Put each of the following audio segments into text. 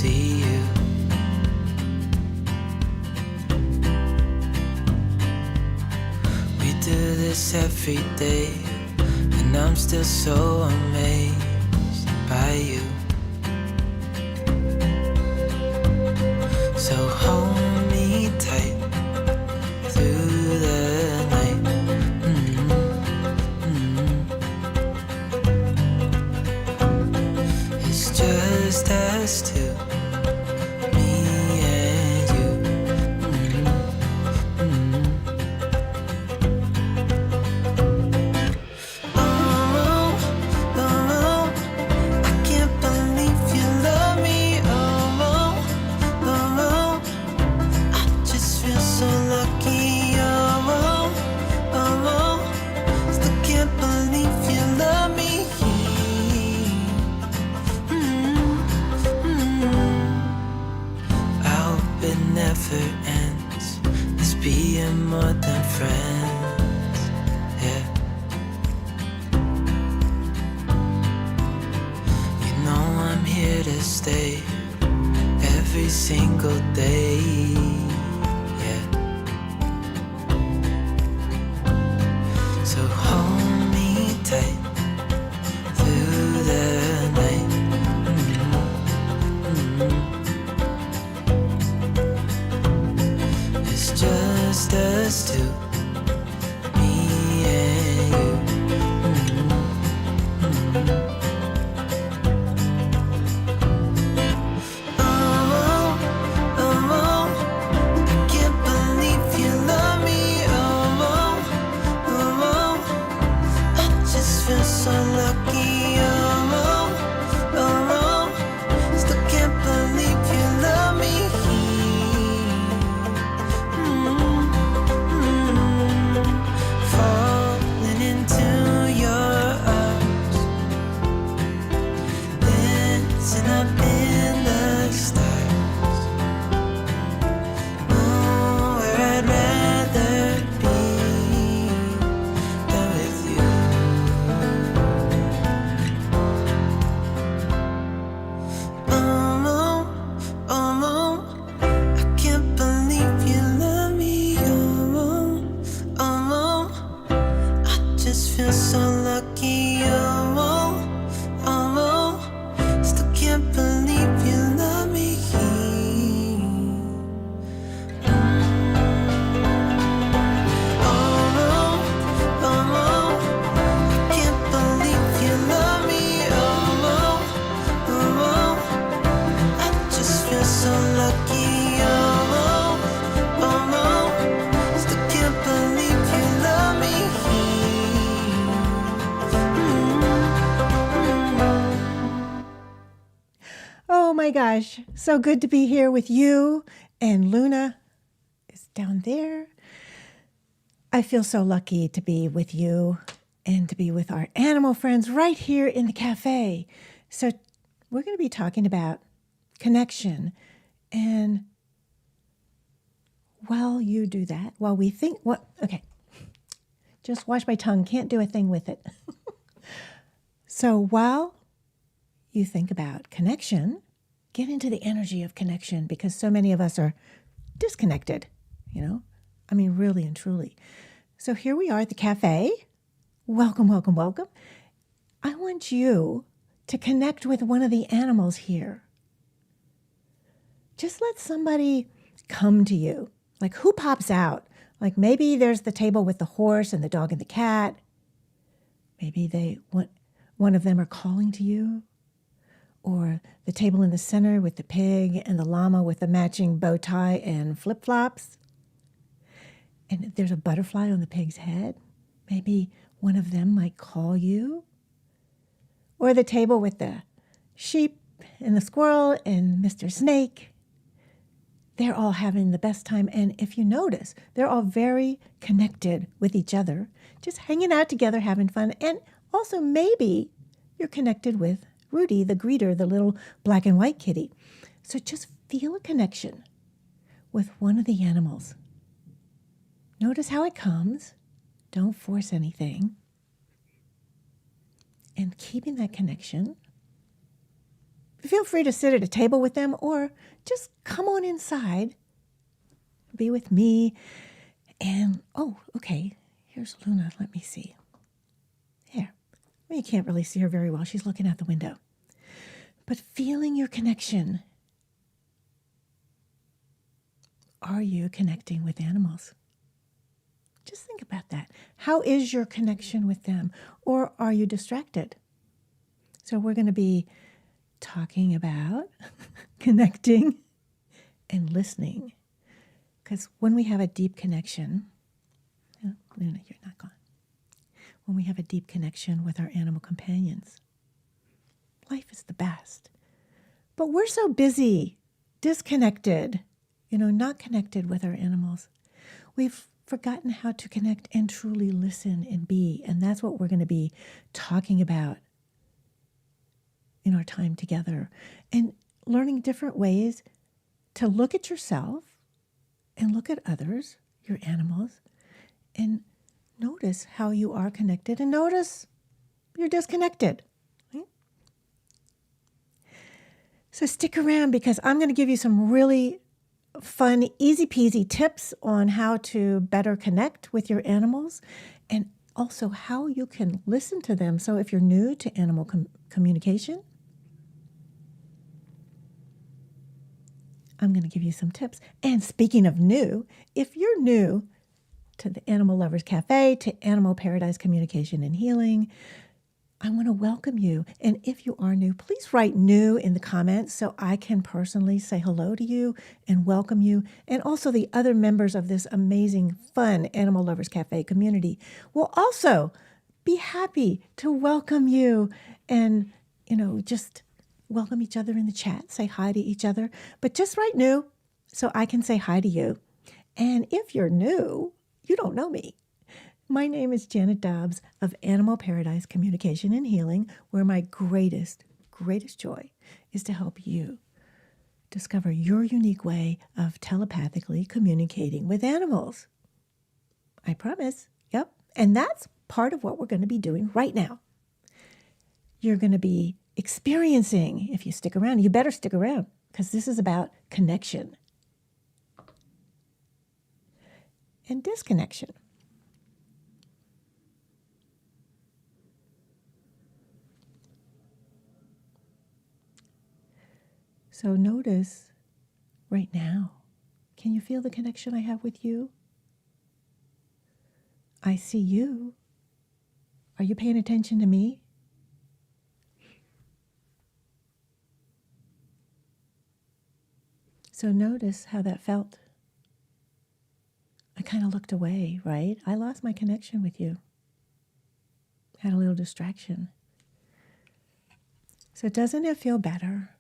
see you. We do this every day, and I'm still so amazed by you. So hold me tight through the night. It's just us two, me and you. Oh, oh, I can't believe you love me. Oh, oh, I just feel so lucky. Oh, oh, still can't believe you love me. I hope it never ends, this being more than friends, yeah. You know I'm here to stay every single day, yeah. So hold me tight through the night. It's just us two, me and you. Oh, oh, I can't believe you love me. Oh, oh, I just feel so lucky. Oh, oh, still can't believe you love me. Falling into your arms, dancing up in the stars. Oh, where I'd rather be than with you. Oh, oh, I can't believe you love me. Oh, I just feel so lucky. Oh, still can't believe you love me. Oh, I can't believe you love me. Oh, I just feel so lucky. Oh, still can't believe you love me. Oh my gosh, so good to be here with you. And Luna is down there. I feel so lucky to be with you and to be with our animal friends right here in the cafe. So we're going to be talking about connection. And while you do that, while we think, just wash my tongue, can't do a thing with it. So while you think about connection, get into the energy of connection, because so many of us are disconnected, I mean, really and truly. So here we are at the cafe. Welcome, welcome, welcome. I want you to connect with one of the animals here. Just let somebody come to you. Like, who pops out? Like, maybe there's the table with the horse and the dog and the cat. Maybe one of them are calling to you. Or the table in the center with the pig and the llama with the matching bow tie and flip-flops. And there's a butterfly on the pig's head. Maybe one of them might call you. Or the table with the sheep and the squirrel and Mr. Snake. They're all having the best time. And if you notice, they're all very connected with each other, just hanging out together, having fun. And also maybe you're connected with Rudy, the greeter, the little black and white kitty. So just feel a connection with one of the animals. Notice how it comes. Don't force anything. And keeping that connection, feel free to sit at a table with them or just come on inside, be with me. And, oh, okay, here's Luna. Let me see. Here. Well, you can't really see her very well. She's looking out the window. But feeling your connection. Are you connecting with animals? Just think about that. How is your connection with them? Or are you distracted? So we're going to be talking about connecting and listening. Because when we have a deep connection, Luna, you're not gone. When we have a deep connection with our animal companions, life is the best. But we're so busy, disconnected, not connected with our animals. We've forgotten how to connect and truly listen and be. And that's what we're going to be talking about in our time together. And learning different ways to look at yourself and look at others, your animals, and notice how you are connected and notice you're disconnected. Right? So stick around because I'm going to give you some really fun, easy peasy tips on how to better connect with your animals and also how you can listen to them. So if you're new to animal communication, I'm going to give you some tips. And speaking of new, if you're new to the Animal Lovers Cafe, to Animal Paradise Communication and Healing, I want to welcome you. And if you are new, please write new in the comments so I can personally say hello to you and welcome you. And also the other members of this amazing, fun Animal Lovers Cafe community will also be happy to welcome you and, just welcome each other in the chat, say hi to each other. But just write new so I can say hi to you. And if you're new, you don't know me. My name is Janet Dobbs of Animal Paradise Communication and Healing, where my greatest joy is to help you discover your unique way of telepathically communicating with animals. I promise. Yep. And that's part of what we're going to be doing right now. You're going to be experiencing, if you stick around, you better stick around because this is about connection and disconnection. So notice right now, can you feel the connection I have with you? I see you. Are you paying attention to me? So notice how that felt. I kind of looked away, right? I lost my connection with you. Had a little distraction. So doesn't it feel better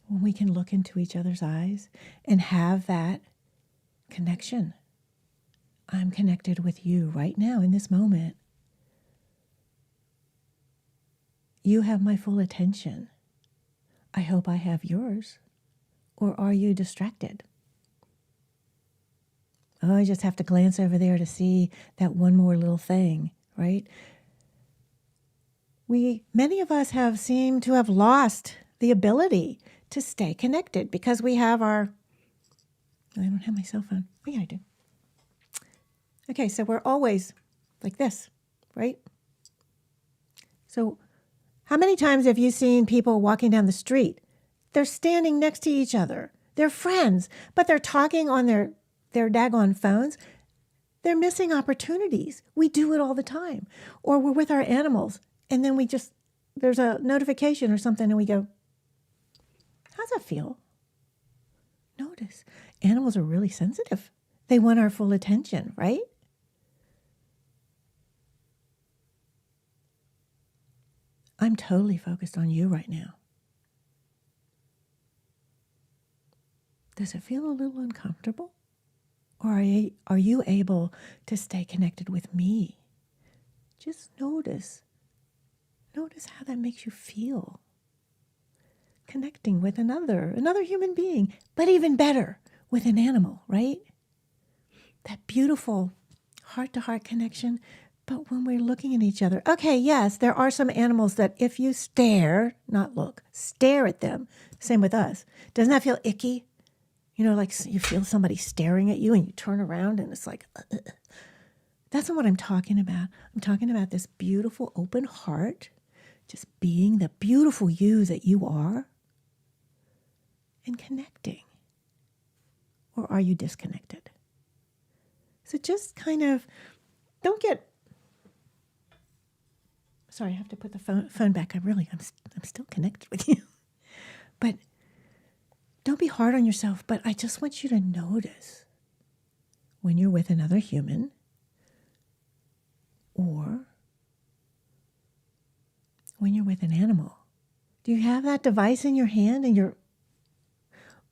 when we can look into each other's eyes and have that connection? I'm connected with you right now in this moment. You have my full attention. I hope I have yours. Or are you distracted? Oh, I just have to glance over there to see that one more little thing, right? Many of us have seemed to have lost the ability to stay connected because we have I don't have my cell phone. Oh, yeah, I do. Okay, so we're always like this, right? So how many times have you seen people walking down the street? They're standing next to each other. They're friends, but they're talking on their daggone phones. They're missing opportunities. We do it all the time. Or we're with our animals, and then there's a notification or something, and we go, how's that feel? Notice, animals are really sensitive. They want our full attention, right? I'm totally focused on you right now. Does it feel a little uncomfortable? Or are you able to stay connected with me? Just notice. Notice how that makes you feel. Connecting with another human being, but even better, with an animal, right? That beautiful heart-to-heart connection, But when we're looking at each other, okay, yes, there are some animals that if you stare, not look, stare at them, same with us. Doesn't that feel icky? You know, like you feel somebody staring at you and you turn around and it's like, That's not what I'm talking about. I'm talking about this beautiful open heart, just being the beautiful you that you are and connecting. Or are you disconnected? So just kind of don't get... Sorry, I have to put the phone back. I'm still connected with you. But don't be hard on yourself. But I just want you to notice when you're with another human or when you're with an animal. Do you have that device in your hand and you're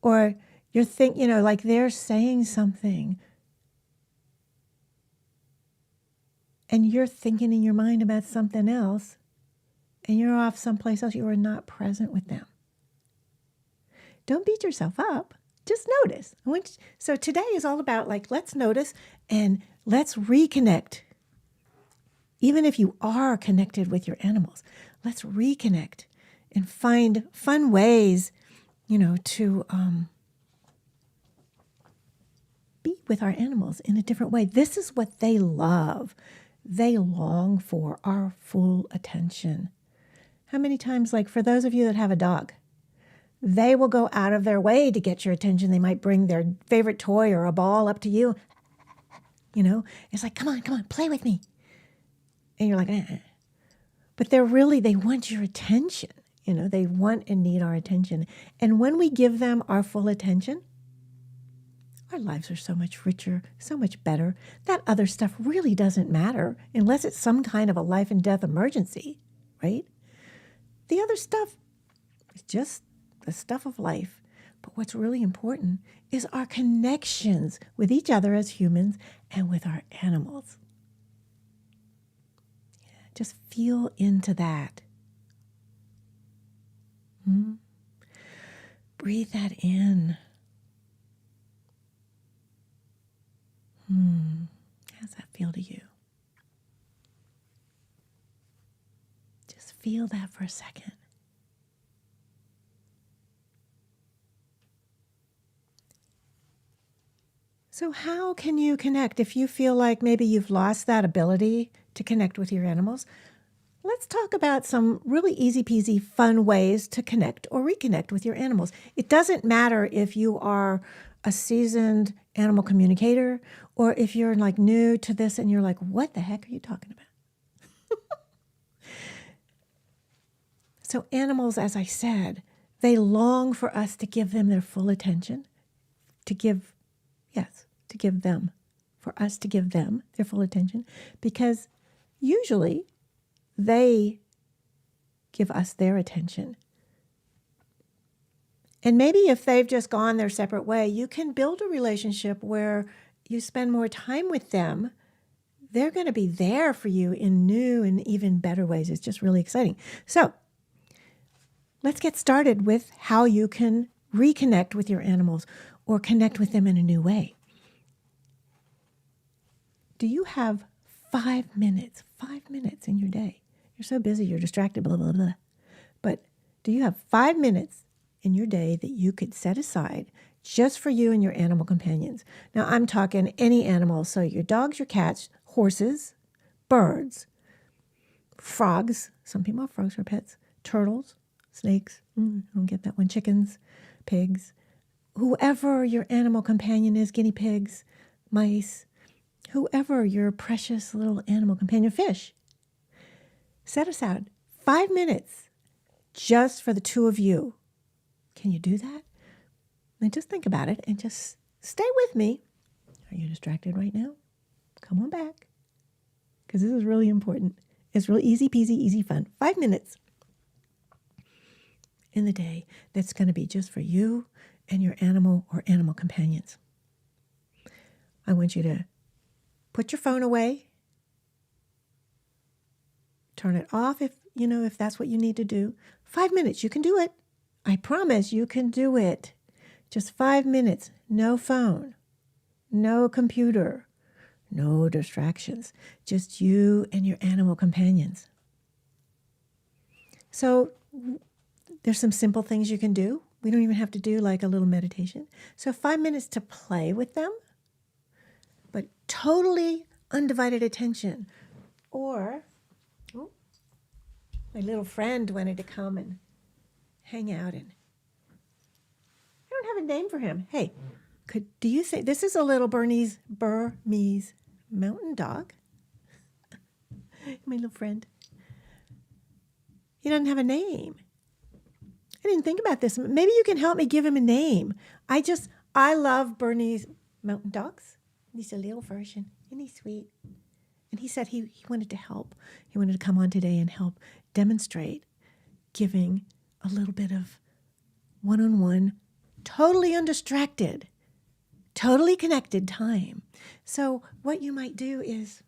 like they're saying something and you're thinking in your mind about something else and you're off someplace else. You are not present with them. Don't beat yourself up. Just notice. So today is all about let's notice and let's reconnect. Even if you are connected with your animals, let's reconnect and find fun ways, to be with our animals in a different way. This is what they love. They long for our full attention. How many times, for those of you that have a dog, they will go out of their way to get your attention. They might bring their favorite toy or a ball up to you. It's like, come on, play with me. And you're like, eh. But they want your attention. They want and need our attention. And when we give them our full attention, our lives are so much richer, so much better. That other stuff really doesn't matter unless it's some kind of a life and death emergency, right? The other stuff is just the stuff of life. But what's really important is our connections with each other as humans and with our animals. Just feel into that. Breathe that in. How's that feel to you? Just feel that for a second. So how can you connect if you feel like maybe you've lost that ability to connect with your animals? Let's talk about some really easy peasy fun ways to connect or reconnect with your animals. It doesn't matter if you are a seasoned animal communicator or if you're new to this and you're like, what the heck are you talking about? So animals, as I said, they long for us to give them their full attention, for us to give them their full attention, because usually they give us their attention. And maybe if they've just gone their separate way, you can build a relationship where you spend more time with them. They're going to be there for you in new and even better ways. It's just really exciting. So let's get started with how you can reconnect with your animals or connect with them in a new way. Do you have 5 minutes in your day? You're so busy, you're distracted, blah, blah, blah. But do you have 5 minutes in your day that you could set aside just for you and your animal companions? Now, I'm talking any animal. So your dogs, your cats, horses, birds, frogs. Some people have frogs for pets. Turtles, snakes. I don't get that one. Chickens, pigs. Whoever your animal companion is, guinea pigs, mice, whoever your precious little animal companion, fish. Set aside 5 minutes just for the two of you. Can you do that? And just think about it and just stay with me. Are you distracted right now? Come on back, because this is really important. It's real easy peasy, easy fun. 5 minutes in the day that's going to be just for you and your animal or animal companions. I want you to put your phone away. Turn it off if that's what you need to do. 5 minutes, you can do it. I promise you can do it. Just 5 minutes, no phone, no computer, No distractions. Just you and your animal companions. So there's some simple things you can do. We don't even have to do like a little meditation. So 5 minutes to play with them, but totally undivided attention. Or, my little friend wanted to come and hang out, and I don't have a name for him. Hey, do you say, this is a little Burmese mountain dog. My little friend. He doesn't have a name. I didn't think about this. Maybe you can help me give him a name. I love Bernese mountain dogs. He's a little version, and he's sweet. And he said he wanted to help. He wanted to come on today and help demonstrate giving a little bit of one-on-one, totally undistracted, totally connected time. So what you might do is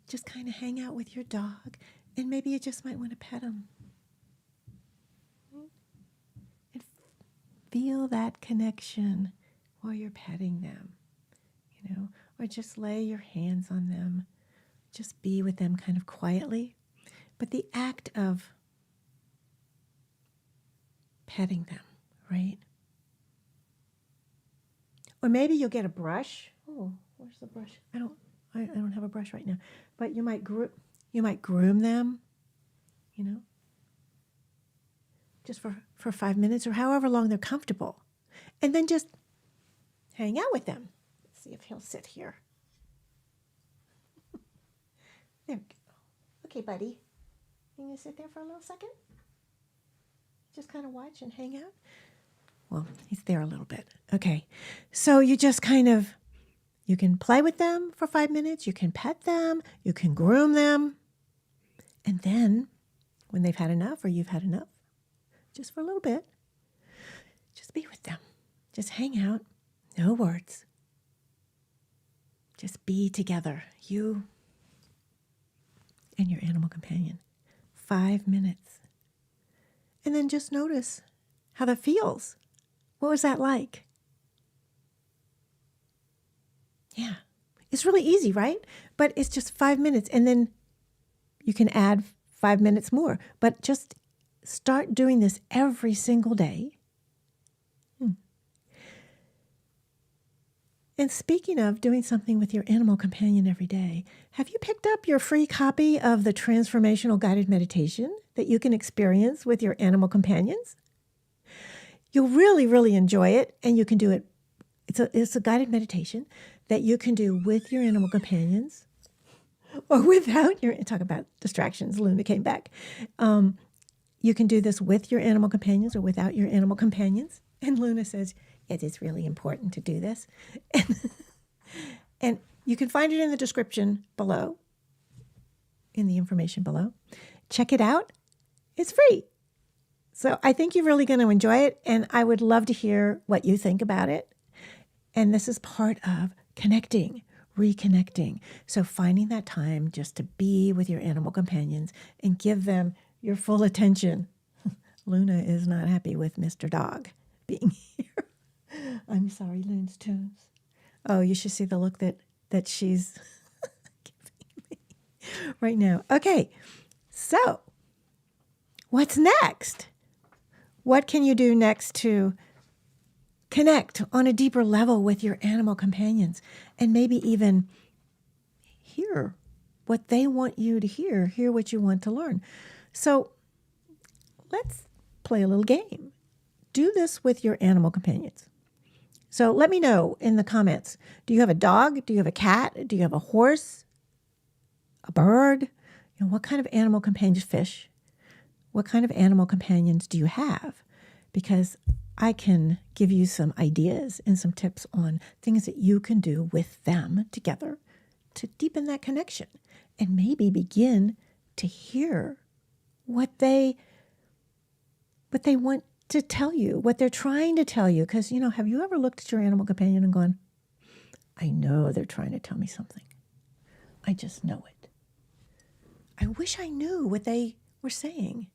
just kind of hang out with your dog, and maybe you just might want to pet him. And feel that connection while you're petting them, or just lay your hands on them. Just be with them kind of quietly. But the act of petting them, right? Or maybe you'll get a brush. Oh, where's the brush? I don't have a brush right now. But you might groom them, just for 5 minutes or however long they're comfortable. And then just hang out with them. Let's see if he'll sit here. There we go. Okay, buddy. You gonna sit there for a little second? Just kind of watch and hang out? Well, he's there a little bit. Okay. So you just you can play with them for 5 minutes. You can pet them. You can groom them. And then when they've had enough or you've had enough, just for a little bit, just be with them. Just hang out. No words. Just be together. You and your animal companion. 5 minutes. And then just notice how that feels. What was that like? Yeah. It's really easy, right? But it's just 5 minutes, and then you can add 5 minutes more. But just start doing this every single day. And speaking of doing something with your animal companion every day, have you picked up your free copy of the Transformational Guided Meditation that you can experience with your animal companions? You'll really, really enjoy it, and you can do it. It's a guided meditation that you can do with your animal companions or without your, talk about distractions, Luna came back. You can do this with your animal companions or without your animal companions. And Luna says, it is really important to do this. And you can find it in the description below, in the information below. Check it out. It's free. So I think you're really going to enjoy it, and I would love to hear what you think about it. And this is part of connecting, reconnecting. So finding that time just to be with your animal companions and give them your full attention. Luna is not happy with Mr. Dog being here. I'm sorry, Luna's tunes. Oh, you should see the look that she's giving me right now. Okay, so what's next? What can you do next to connect on a deeper level with your animal companions and maybe even hear what they want you to hear what you want to learn? So let's play a little game. Do this with your animal companions. So let me know in the comments. Do you have a dog? Do you have a cat? Do you have a horse? A bird? What kind of animal companions? Fish? What kind of animal companions do you have? Because I can give you some ideas and some tips on things that you can do with them together to deepen that connection and maybe begin to hear what they want to tell you, what they're trying to tell you. Because, have you ever looked at your animal companion and gone, I know they're trying to tell me something. I just know it. I wish I knew what they were saying.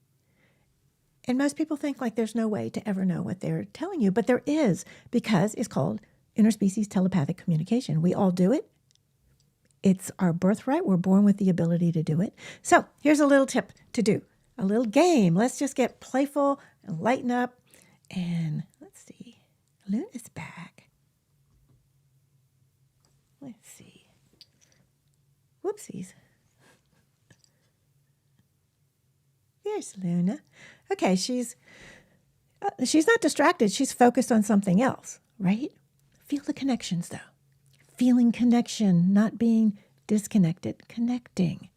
And most people think like there's no way to ever know what they're telling you, but there is, because it's called interspecies telepathic communication. We all do it. It's our birthright. We're born with the ability to do it. So here's a little tip to do, a little game. Let's just get playful and lighten up. And let's see, Luna's back. Let's see. Whoopsies. There's Luna. Okay, she's not distracted. She's focused on something else, right? Feel the connections, though. Feeling connection, not being disconnected. Connecting.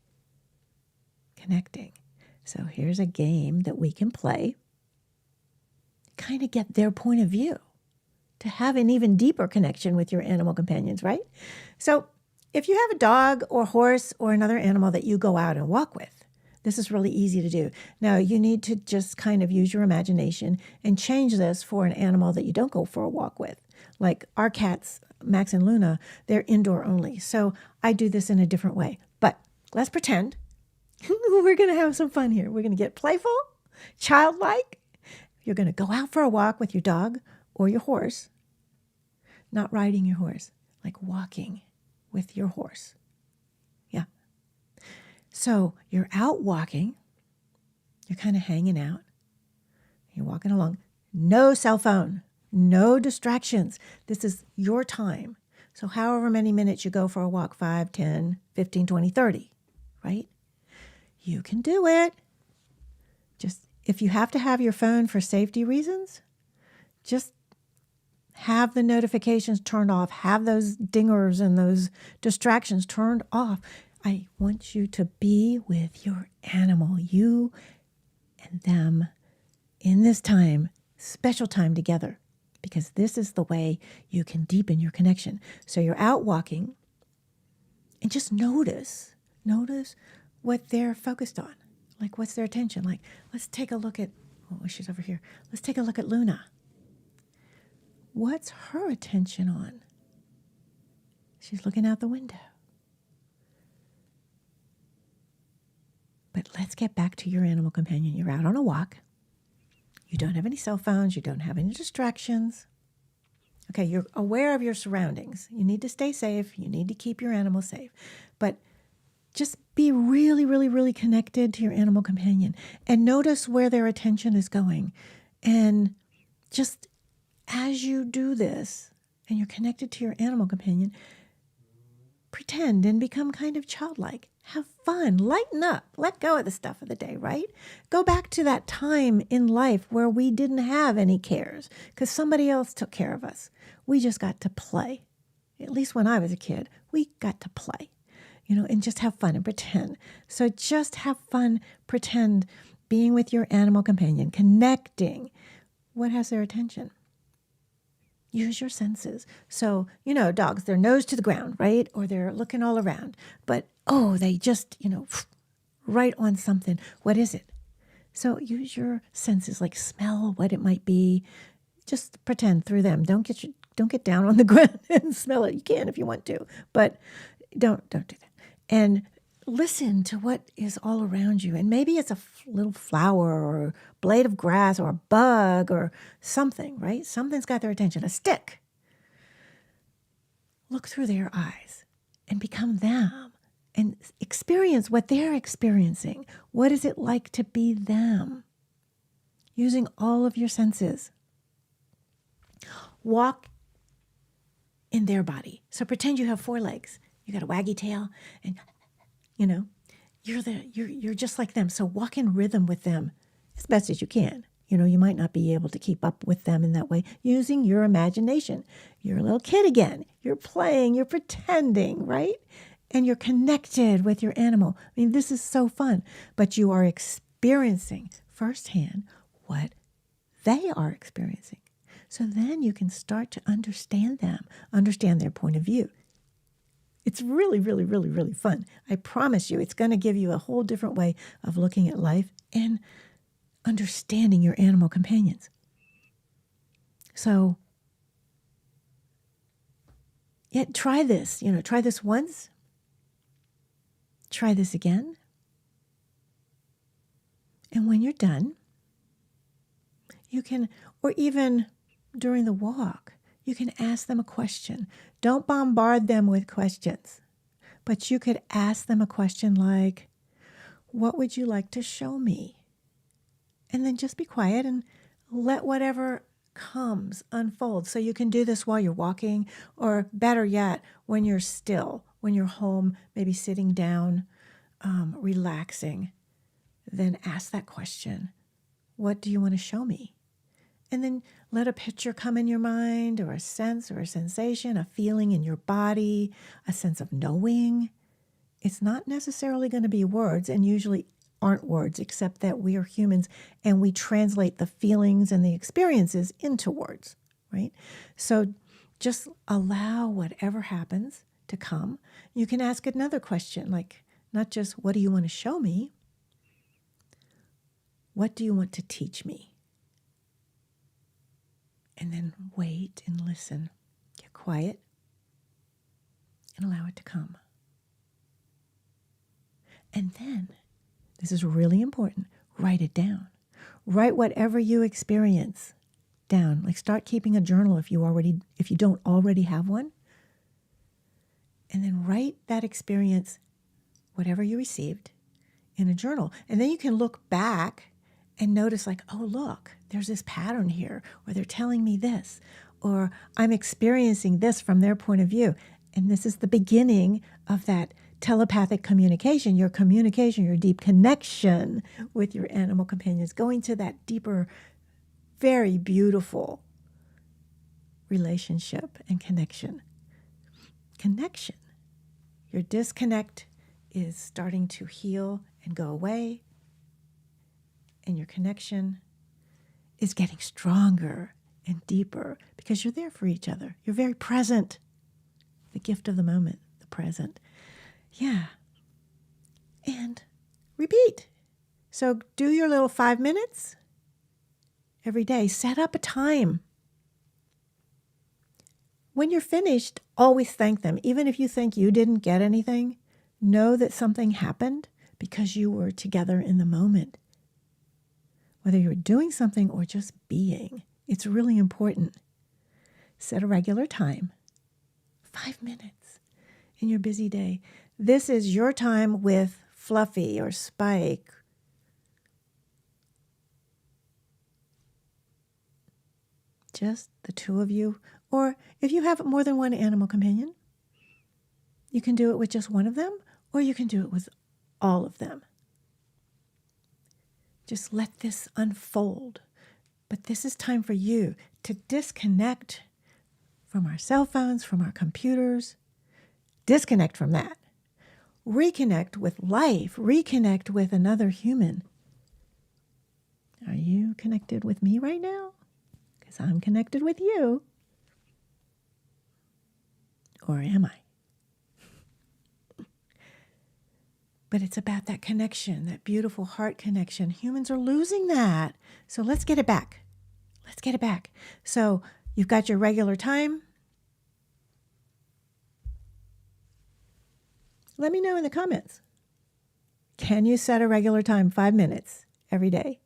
So here's a game that we can play. Kind of get their point of view to have an even deeper connection with your animal companions, right? So if you have a dog or horse or another animal that you go out and walk with, this is really easy to do. Now, you need to just kind of use your imagination and change this for an animal that you don't go for a walk with. Like our cats, Max and Luna, they're indoor only. So I do this in a different way. But let's pretend we're going to have some fun here. We're going to get playful, childlike. You're going to go out for a walk with your dog or your horse. Not riding your horse, like walking with your horse. Yeah. So you're out walking. You're kind of hanging out. You're walking along. No cell phone. No distractions. This is your time. So however many minutes you go for a walk, 5, 10, 15, 20, 30, right? You can do it. Just if you have to have your phone for safety reasons, just have the notifications turned off. Have those dingers and those distractions turned off. I want you to be with your animal, you and them, in this time, special time together, because this is the way you can deepen your connection. So you're out walking and just notice what they're focused on. Like, what's their attention? Like, let's take a look at, oh, she's over here. Let's take a look at Luna. What's her attention on? She's looking out the window. But let's get back to your animal companion. You're out on a walk. You don't have any cell phones. You don't have any distractions. Okay, you're aware of your surroundings. You need to stay safe. You need to keep your animal safe. But just be really, really, really connected to your animal companion and notice where their attention is going. And just as you do this and you're connected to your animal companion, pretend and become kind of childlike. Have fun, lighten up, let go of the stuff of the day, right? Go back to that time in life where we didn't have any cares because somebody else took care of us. We just got to play. At least when I was a kid, we got to play, and just have fun and pretend. So just have fun, pretend, being with your animal companion, connecting. What has their attention? Use your senses. So, dogs, their nose to the ground, right? Or they're looking all around. But, they just, right on something. What is it? So use your senses, like smell what it might be. Just pretend through them. Don't get down on the ground and smell it. You can if you want to, but don't do that. And listen to what is all around you. And maybe it's a little flower or a blade of grass or a bug or something, right? Something's got their attention, a stick. Look through their eyes and become them and experience what they're experiencing. What is it like to be them? Using all of your senses. Walk in their body. So pretend you have 4 legs. You got a waggy tail and you're just like them. So walk in rhythm with them as best as you can. You might not be able to keep up with them in that way using your imagination. You're a little kid again. You're playing, you're pretending, right? And you're connected with your animal. I mean, this is so fun, but you are experiencing firsthand what they are experiencing. So then you can start to understand them, understand their point of view. It's really, really, really, really fun. I promise you, it's going to give you a whole different way of looking at life and understanding your animal companions. So, try this. Try this once. Try this again. And when you're done, you can, or even during the walk, you can ask them a question. Don't bombard them with questions, But you could ask them a question like, what would you like to show me? And then just be quiet and let whatever comes unfold. So you can do this while you're walking, or better yet, when you're still, when you're home, maybe sitting down, relaxing. Then ask that question, what do you want to show me? And then let a picture come in your mind, or a sense or a sensation, a feeling in your body, a sense of knowing. It's not necessarily going to be words, and usually aren't words, except that we are humans and we translate the feelings and the experiences into words, right? So just allow whatever happens to come. You can ask another question, like not just what do you want to show me? What do you want to teach me? And then wait and listen. Get quiet and allow it to come. And then, this is really important, write it down. Write whatever you experience down. Like start keeping a journal if you don't already have one. And then write that experience, whatever you received, in a journal. And then you can look back and notice like, oh, look, there's this pattern here, or they're telling me this, or I'm experiencing this from their point of view. And this is the beginning of that telepathic communication, your deep connection with your animal companions, going to that deeper, very beautiful relationship and connection. Connection. Your disconnect is starting to heal and go away, and your connection is getting stronger and deeper because you're there for each other. You're very present. The gift of the moment, the present. Yeah. And repeat. So do your little 5 minutes every day. Set up a time. When you're finished, always thank them. Even if you think you didn't get anything, know that something happened because you were together in the moment. Whether you're doing something or just being, it's really important. Set a regular time. 5 minutes in your busy day. This is your time with Fluffy or Spike. Just the two of you. Or if you have more than one animal companion, you can do it with just one of them, or you can do it with all of them. Just let this unfold. But this is time for you to disconnect from our cell phones, from our computers. Disconnect from that. Reconnect with life. Reconnect with another human. Are you connected with me right now? Because I'm connected with you. Or am I? But it's about that connection, that beautiful heart connection. Humans are losing that. So let's get it back. Let's get it back. So you've got your regular time. Let me know in the comments. Can you set a regular time, 5 minutes every day?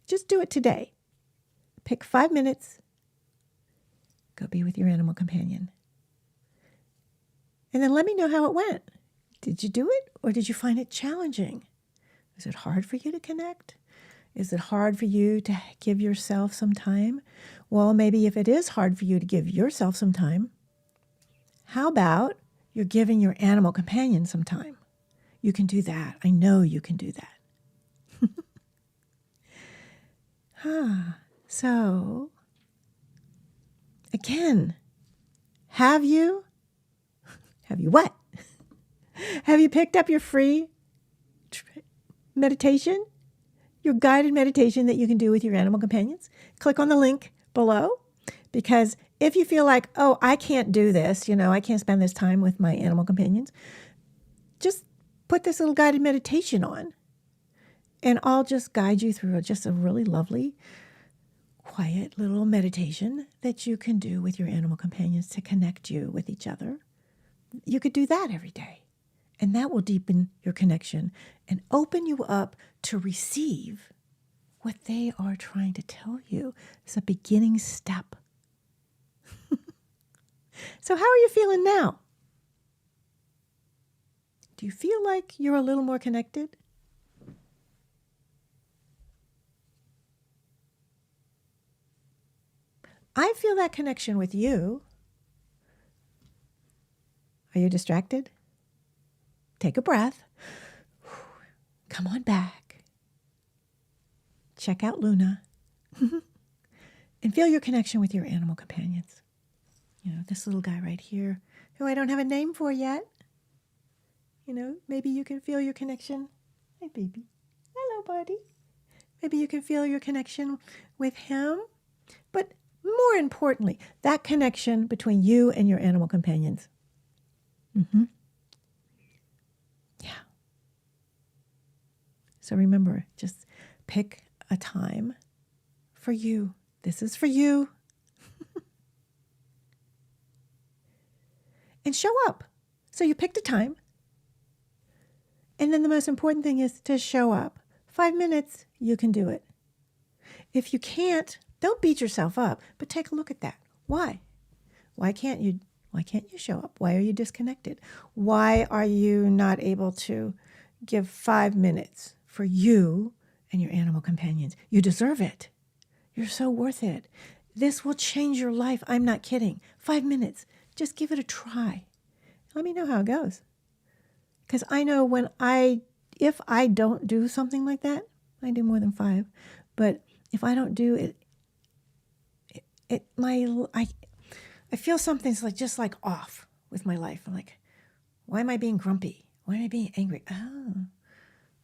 Just do it today. Pick 5 minutes. Go be with your animal companion. And then let me know how it went. Did you do it, or did you find it challenging? Is it hard for you to connect? Is it hard for you to give yourself some time? Well, maybe if it is hard for you to give yourself some time, how about you're giving your animal companion some time? You can do that. I know you can do that. So, again, have you what? Have you picked up your free meditation? Your guided meditation that you can do with your animal companions? Click on the link below, because if you feel like, oh, I can't do this, I can't spend this time with my animal companions, just put this little guided meditation on, and I'll just guide you through just a really lovely, quiet little meditation that you can do with your animal companions to connect you with each other. You could do that every day, and that will deepen your connection and open you up to receive what they are trying to tell you. It's a beginning step. So how are you feeling now? Do you feel like you're a little more connected? I feel that connection with you. Are you distracted? Take a breath. Come on back. Check out Luna. And feel your connection with your animal companions. You know, this little guy right here, who I don't have a name for yet. You know, maybe you can feel your connection. Hi, baby. Hello, buddy. Maybe you can feel your connection with him. But more importantly, that connection between you and your animal companions. Yeah. So remember, just pick a time for you. This is for you. And show up. So you picked a time. And then the most important thing is to show up. 5 minutes, you can do it. If you can't, don't beat yourself up, but take a look at that. Why? Why can't you show up? Why are you disconnected? Why are you not able to give 5 minutes for you and your animal companions? You deserve it. You're so worth it. This will change your life. I'm not kidding. 5 minutes. Just give it a try. Let me know how it goes. Because I know if I don't do something like that, I do more than 5, but if I don't do it, I feel something's just off with my life. I'm like, why am I being grumpy? Why am I being angry? Oh,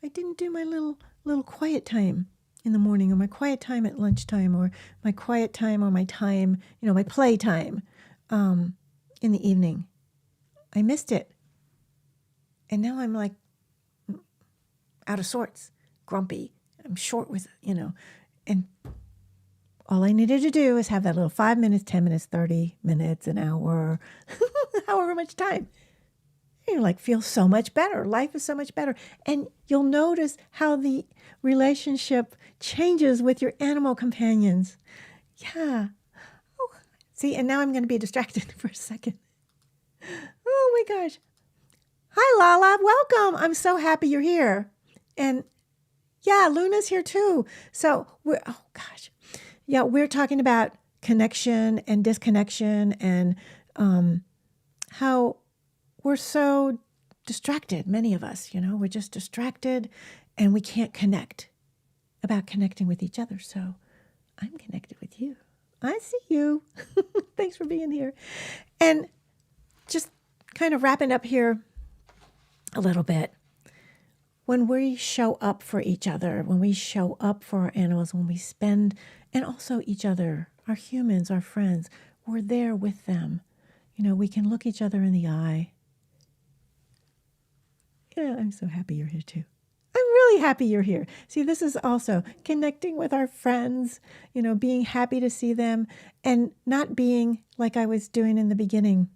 I didn't do my little quiet time in the morning, or my quiet time at lunchtime, or my quiet time, or my time, my play time in the evening. I missed it. And now I'm out of sorts, grumpy. I'm short with, and all I needed to do is have that little 5 minutes, 10 minutes, 30 minutes, an hour, however much time. You feel so much better. Life is so much better. And you'll notice how the relationship changes with your animal companions. Yeah. Oh, see, and now I'm going to be distracted for a second. Oh my gosh. Hi, Lala. Welcome. I'm so happy you're here. And yeah, Luna's here too. So we're talking about connection and disconnection, and how we're so distracted. Many of us, we're just distracted and we can't connect about connecting with each other. So I'm connected with you. I see you. Thanks for being here. And just kind of wrapping up here a little bit. When we show up for each other, when we show up for our animals, when we spend, and also each other, our humans, our friends, we're there with them. We can look each other in the eye. Yeah, I'm so happy you're here too. I'm really happy you're here. See, this is also connecting with our friends, being happy to see them, and not being like I was doing in the beginning.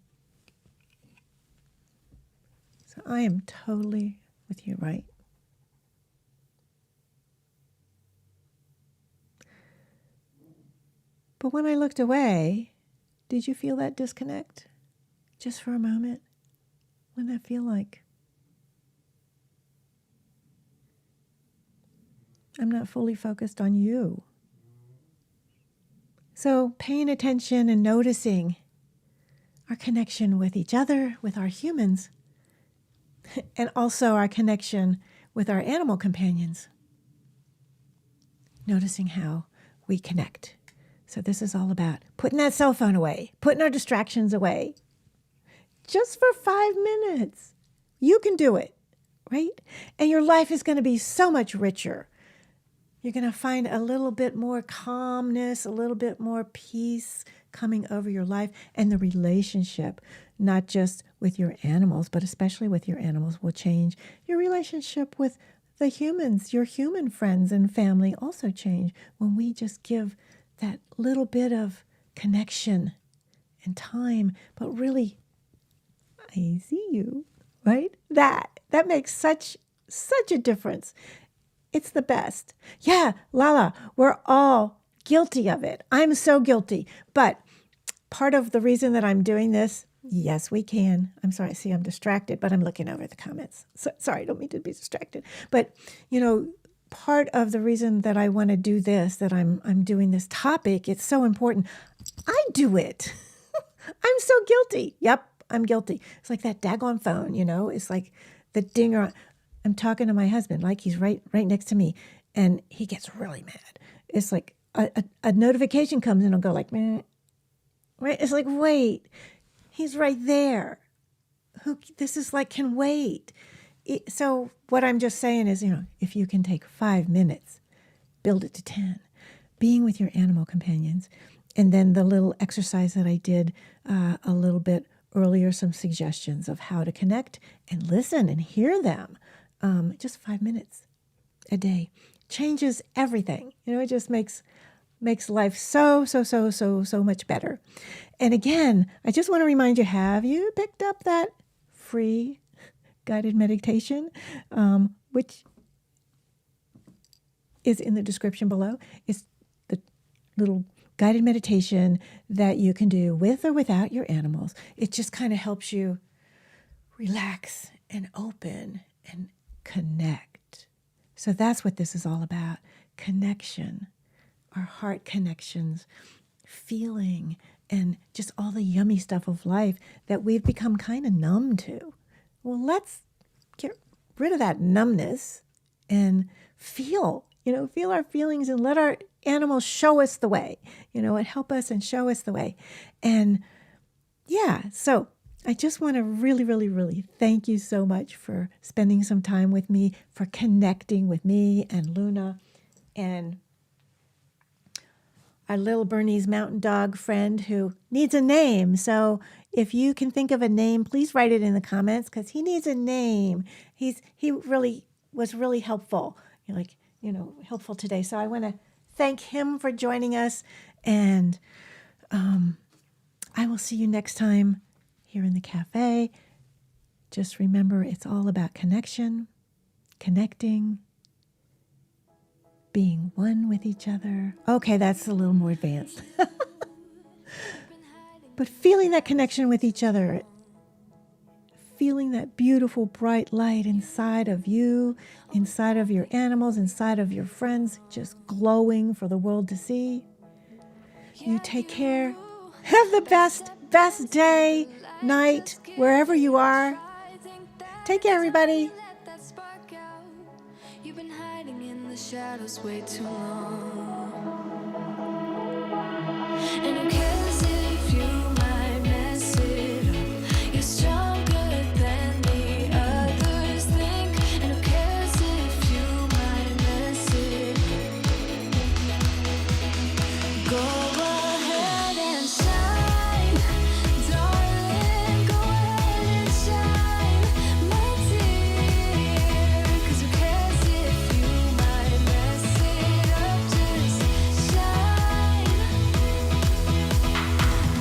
So I am totally with you, right? But when I looked away, did you feel that disconnect? Just for a moment? What did that feel like? I'm not fully focused on you. So paying attention and noticing our connection with each other, with our humans, and also our connection with our animal companions. Noticing how we connect. So this is all about putting that cell phone away, putting our distractions away. Just for 5 minutes. You can do it, right? And your life is going to be so much richer. You're going to find a little bit more calmness, a little bit more peace coming over your life, and the relationship, not just with your animals, but especially with your animals, will change. Your relationship with the humans, your human friends and family, also change when we just give that little bit of connection and time. But really, I see you, right? That makes such a difference. It's the best. Yeah, Lala, we're all guilty of it. I'm so guilty. But part of the reason that I'm doing this Yes, we can. I'm sorry. See, I'm distracted, but I'm looking over the comments. Sorry, I don't mean to be distracted. But, part of the reason that I want to do this, that I'm doing this topic, it's so important. I do it. I'm so guilty. Yep, I'm guilty. It's like that daggone phone, It's like the dinger. I'm talking to my husband, like he's right next to me, and he gets really mad. It's like a notification comes in, I'll go like, meh. Right? It's like, wait, he's right there. This is like, can wait. So what I'm just saying is, if you can take 5 minutes, build it to 10, being with your animal companions. And then the little exercise that I did a little bit earlier, some suggestions of how to connect and listen and hear them. Just 5 minutes a day changes everything. It just makes life so much better. And again, I just want to remind you, have you picked up that free guided meditation, which is in the description below? It's the little guided meditation that you can do with or without your animals. It just kind of helps you relax and open and connect. So that's what this is all about. Connection, our heart connections, feeling, and just all the yummy stuff of life that we've become kind of numb to. Well, let's get rid of that numbness and feel our feelings and let our animals show us the way, and help us and show us the way. And yeah, so I just want to really, really, really thank you so much for spending some time with me, for connecting with me and Luna and our little Bernese mountain dog friend who needs a name. So if you can think of a name, please write it in the comments, because he needs a name. He really was really helpful, helpful today. So I want to thank him for joining us, and I will see you next time here in the cafe. Just remember, it's all about connection, connecting, being one with each other. Okay, that's a little more advanced. But feeling that connection with each other, feeling that beautiful bright light inside of you, inside of your animals, inside of your friends, just glowing for the world to see. You take care. Have the best day, night, wherever you are. Take care, everybody. You've been hiding in the shadows way too long. And who cares if you might mess it up? You're stronger than the others think. And who cares if you might mess it up? Go ahead and shine, darling. Go ahead and shine, my dear. 'Cause who cares if you might mess it up? Just shine.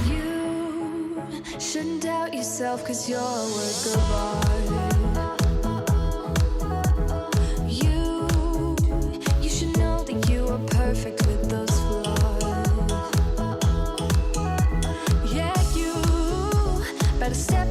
You shouldn't doubt yourself, 'cause you're a work of art. You should know that you are perfect with those flaws. Yeah, you better step